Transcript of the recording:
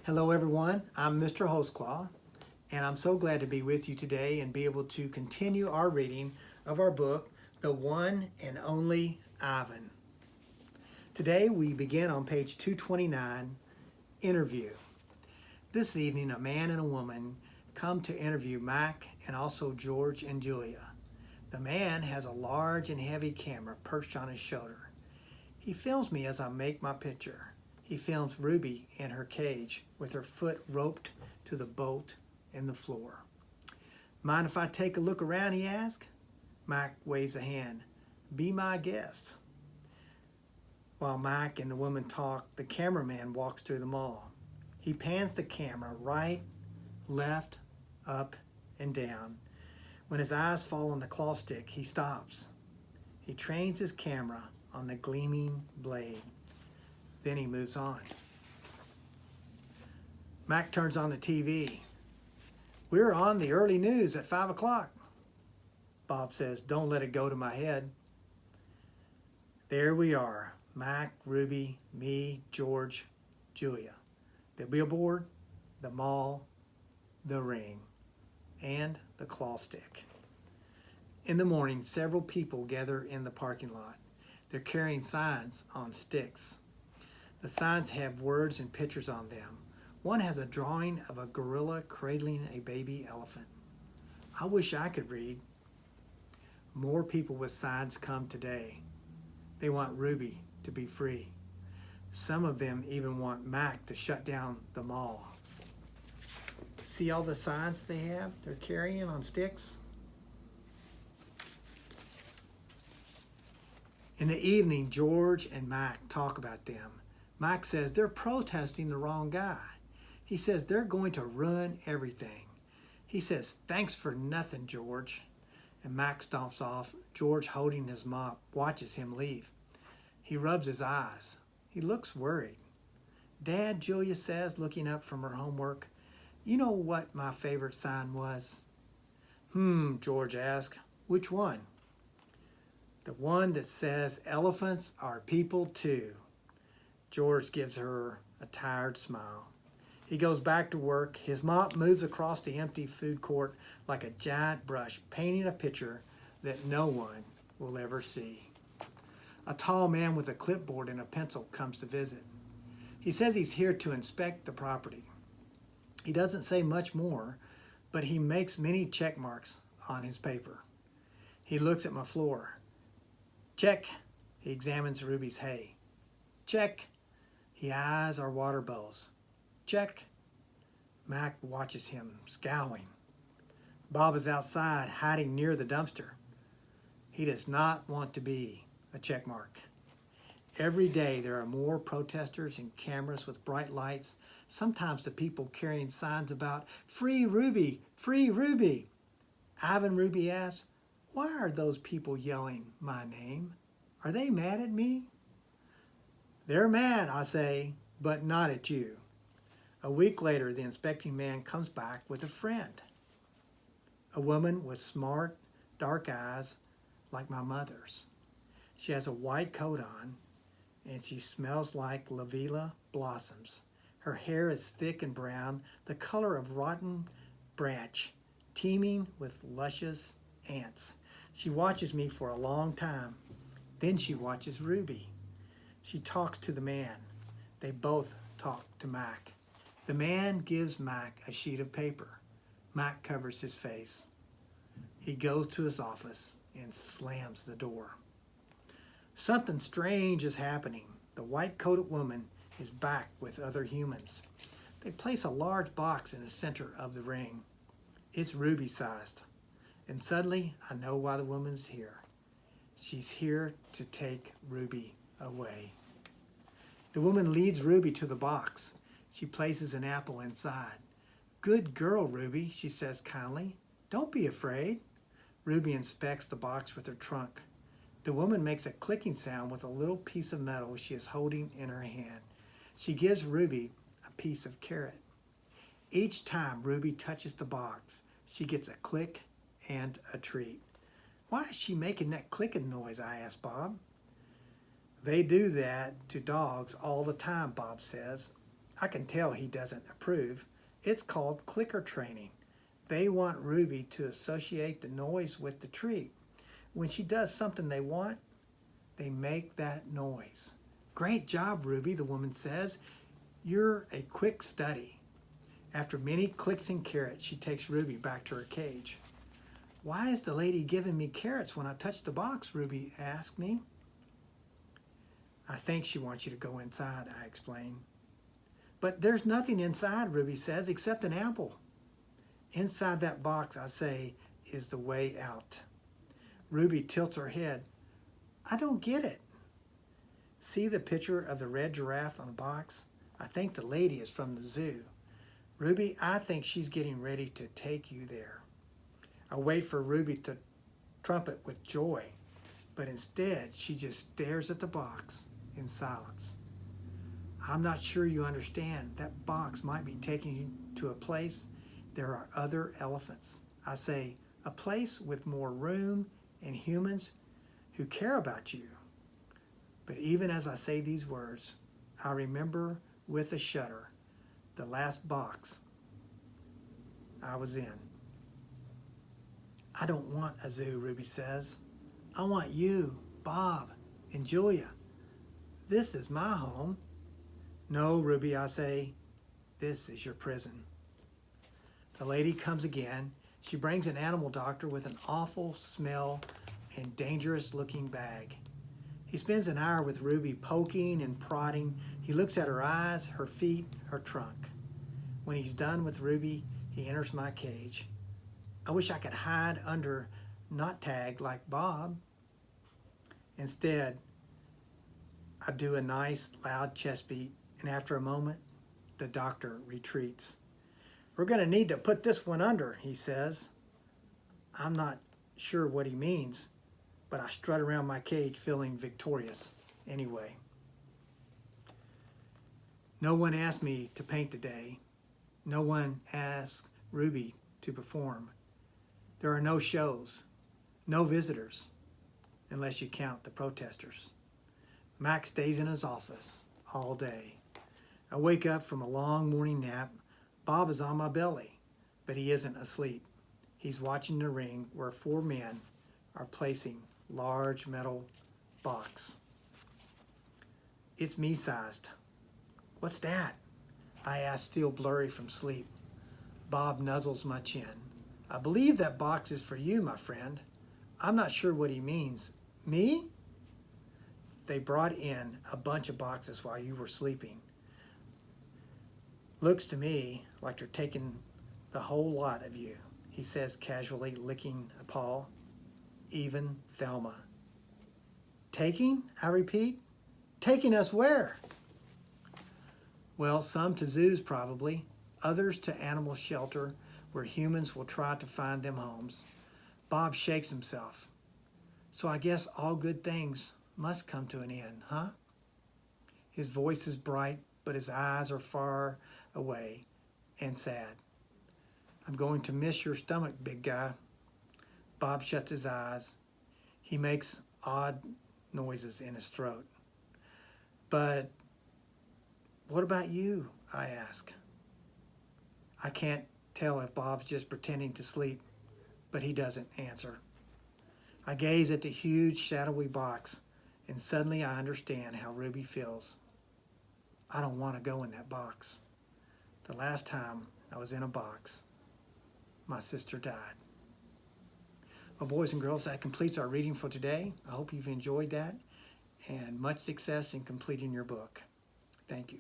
Hello everyone, I'm Mr. Holsclaw, and I'm so glad to be with you today and be able to continue our reading of our book, The One and Only Ivan. Today we begin on page 229, Interview. This evening a man and a woman come to interview Mac and also George and Julia. The man has a large and heavy camera perched on his shoulder. He films me as I make my picture. He films Ruby in her cage with her foot roped to the bolt in the floor. Mind if I take a look around, he asks. Mac waves a hand. Be my guest. While Mac and the woman talk, the cameraman walks through the mall. He pans the camera right, left, up, and down. When his eyes fall on the claw stick, he stops. He trains his camera on the gleaming blade. Then he moves on. Mac turns on the TV. We're on the early news at 5 o'clock. Bob says, don't let it go to my head. There we are. Mac, Ruby, me, George, Julia. The billboard, the mall, the ring, and the claw stick. In the morning, several people gather in the parking lot. They're carrying signs on sticks. The signs have words and pictures on them. One has a drawing of a gorilla cradling a baby elephant. I wish I could read. More people with signs come today. They want Ruby to be free. Some of them even want Mac to shut down the mall. See all the signs they're carrying on sticks? In the evening, George and Mac talk about them. Mac says they're protesting the wrong guy. He says they're going to ruin everything. He says, thanks for nothing, George. And Mac stomps off. George, holding his mop, watches him leave. He rubs his eyes. He looks worried. Dad, Julia says, looking up from her homework, you know what my favorite sign was? George asks, which one? The one that says elephants are people too. George gives her a tired smile. He goes back to work. His mop moves across the empty food court like a giant brush, painting a picture that no one will ever see. A tall man with a clipboard and a pencil comes to visit. He says he's here to inspect the property. He doesn't say much more, but he makes many check marks on his paper. He looks at my floor. Check. He examines Ruby's hay. Check. He eyes our water bowls. Check. Mac watches him, scowling. Bob is outside, hiding near the dumpster. He does not want to be a check mark. Every day there are more protesters and cameras with bright lights, sometimes the people carrying signs about Free Ruby, Free Ruby. Ivan, Ruby asks, why are those people yelling my name? Are they mad at me? They're mad, I say, but not at you. A week later, the inspecting man comes back with a friend. A woman with smart, dark eyes like my mother's. She has a white coat on, and she smells like lavilla blossoms. Her hair is thick and brown, the color of rotten branch, teeming with luscious ants. She watches me for a long time. Then she watches Ruby. She talks to the man. They both talk to Mac. The man gives Mac a sheet of paper. Mac covers his face. He goes to his office and slams the door. Something strange is happening. The white-coated woman is back with other humans. They place a large box in the center of the ring. It's ruby-sized. And suddenly, I know why the woman's here. She's here to take Ruby away. The woman leads Ruby to the box. She places an apple inside. Good girl, Ruby, she says kindly. Don't be afraid. Ruby inspects the box with her trunk. The woman makes a clicking sound with a little piece of metal she is holding in her hand. She gives Ruby a piece of carrot. Each time Ruby touches the box, she gets a click and a treat. Why is she making that clicking noise? I asked Bob. They do that to dogs all the time, Bob says. I can tell he doesn't approve. It's called clicker training. They want Ruby to associate the noise with the treat. When she does something they want, they make that noise. Great job, Ruby, the woman says. You're a quick study. After many clicks and carrots, she takes Ruby back to her cage. Why is the lady giving me carrots when I touch the box? Ruby asked me. I think she wants you to go inside, I explain. But there's nothing inside, Ruby says, except an apple. Inside that box, I say, is the way out. Ruby tilts her head. I don't get it. See the picture of the red giraffe on the box? I think the lady is from the zoo. Ruby, I think she's getting ready to take you there. I wait for Ruby to trumpet with joy, but instead she just stares at the box in silence. I'm not sure you understand. That box might be taking you to a place there are other elephants. I say, a place with more room and humans who care about you. But even as I say these words, I remember with a shudder the last box I was in. I don't want a zoo, Ruby says. I want you, Bob, and Julia. This is my home. No, Ruby, I say, this is your prison. The lady comes again. She brings an animal doctor with an awful smell and dangerous looking bag. He spends an hour with Ruby poking and prodding. He looks at her eyes, her feet, her trunk. When he's done with Ruby, he enters my cage. I wish I could hide under knot tag like Bob. Instead, I do a nice loud chest beat, and after a moment, the doctor retreats. We're going to need to put this one under, he says. I'm not sure what he means, but I strut around my cage feeling victorious anyway. No one asked me to paint today. No one asked Ruby to perform. There are no shows, no visitors, unless you count the protesters. Max stays in his office all day. I wake up from a long morning nap. Bob is on my belly, but he isn't asleep. He's watching the ring where 4 men are placing large metal box. It's me-sized. What's that? I ask, still blurry from sleep. Bob nuzzles my chin. I believe that box is for you, my friend. I'm not sure what he means. Me? They brought in a bunch of boxes while you were sleeping. Looks to me like they're taking the whole lot of you, he says casually, licking a paw. Even Thelma. Taking? I repeat. Taking us where? Well, some to zoos probably, others to animal shelter where humans will try to find them homes. Bob shakes himself. So I guess all good things must come to an end, huh? His voice is bright, but his eyes are far away and sad. I'm going to miss your stomach, big guy. Bob shuts his eyes. He makes odd noises in his throat. But what about you? I ask. I can't tell if Bob's just pretending to sleep, but he doesn't answer. I gaze at the huge shadowy box, and suddenly I understand how Ruby feels. I don't want to go in that box. The last time I was in a box, my sister died. Well, boys and girls, that completes our reading for today. I hope you've enjoyed that, and much success in completing your book. Thank you.